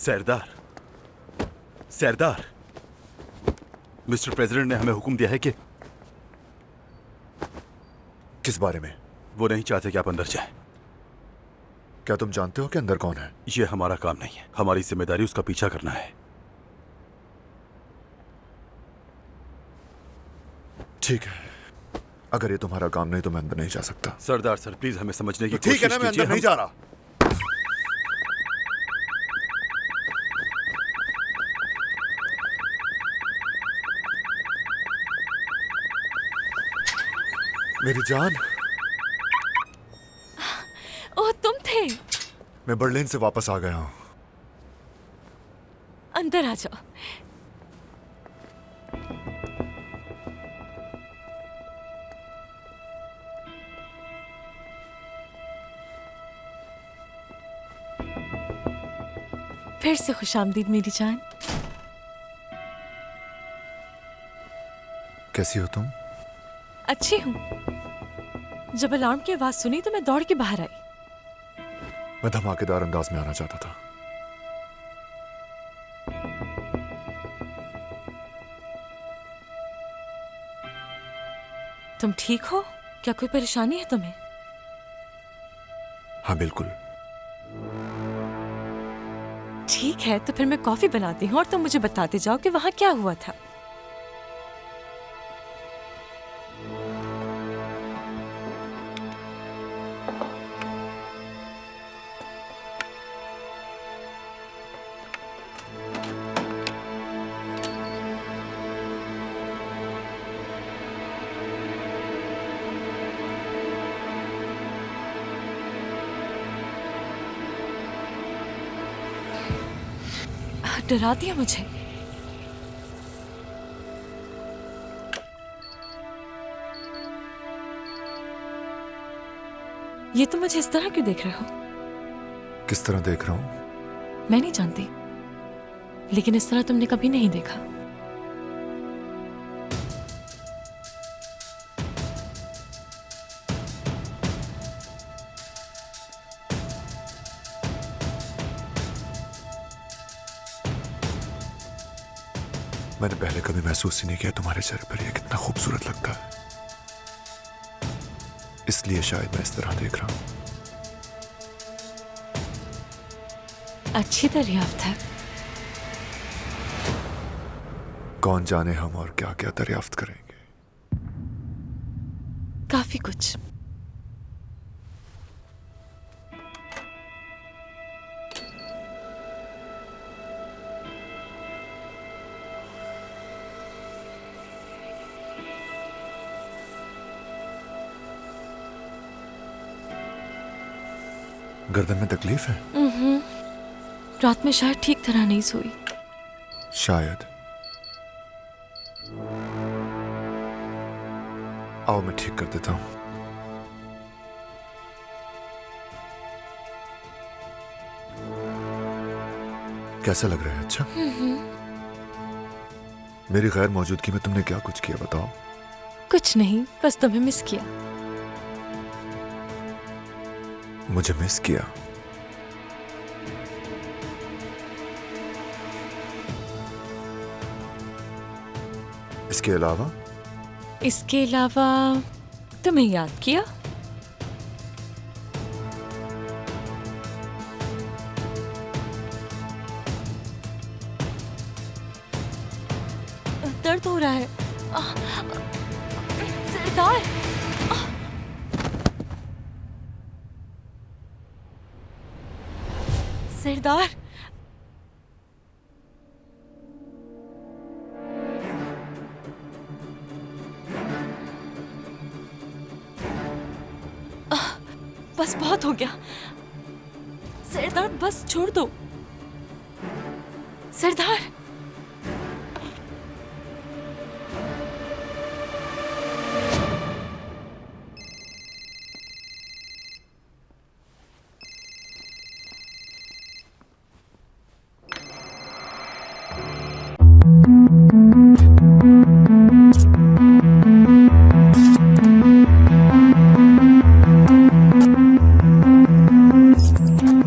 सरदार, सरदार, mister president ने हमें हुक्म दिया है कि किस बारे में? वो नहीं चाहते कि आप अंदर जाएं। क्या तुम जानते हो कि अंदर कौन है? ये हमारा काम नहीं है, हमारी जिम्मेदारी उसका पीछा करना है। ठीक है, अगर ये तुम्हारा काम नहीं तो मैं अंदर नहीं जा सकता। सरदार सर, प्लीज हमें समझने की तो ठीक है कोशिश ना, मैं कीजिए। अंदर नहीं जा रहा। मेरी जान, ओह तुम थे। मैं बर्लिन से वापस आ गया हूं। अंदर आ जाओ। फिर से खुशामदीद मेरी जान। कैसी हो तुम? अच्छी हूँ। जब अलार्म की आवाज सुनी तो मैं दौड़ के बाहर आई। मैं धमाकेदार अंदाज में आना चाहता था। तुम ठीक हो? क्या कोई परेशानी है तुम्हें? हाँ बिल्कुल। ठीक है, तो फिर मैं कॉफी बनाती हूँ और तुम मुझे बताते जाओ कि वहां क्या हुआ था। डरा दिया मुझे। ये तुम मुझे इस तरह क्यों देख रहे हो? किस तरह देख रहा हूं? मैं नहीं जानती, लेकिन इस तरह तुमने कभी नहीं देखा। मैंने पहले कभी महसूस ही नहीं किया तुम्हारे चेहरे पर यह कितना खूबसूरत लगता है। इसलिए शायद मैं इस तरह देख रहा हूं। अच्छी दरियाफ्त है। कौन जाने हम और क्या क्या दरियाफ्त करेंगे। काफी कुछ। गर्दन में तकलीफ है? रात में शायद ठीक तरह नहीं सोई। शायद। आओ मैं ठीक कर देता हूं। कैसा लग रहा है? अच्छा। मेरी गैर मौजूदगी में तुमने क्या कुछ किया बताओ? कुछ नहीं, बस तुम्हें मिस किया। मुझे मिस किया? इसके अलावा? इसके अलावा तुम्हें याद किया। दर्द हो रहा है। सरदार, सरदार, बस बहुत हो गया। सरदार बस छोड़ दो। सरदार।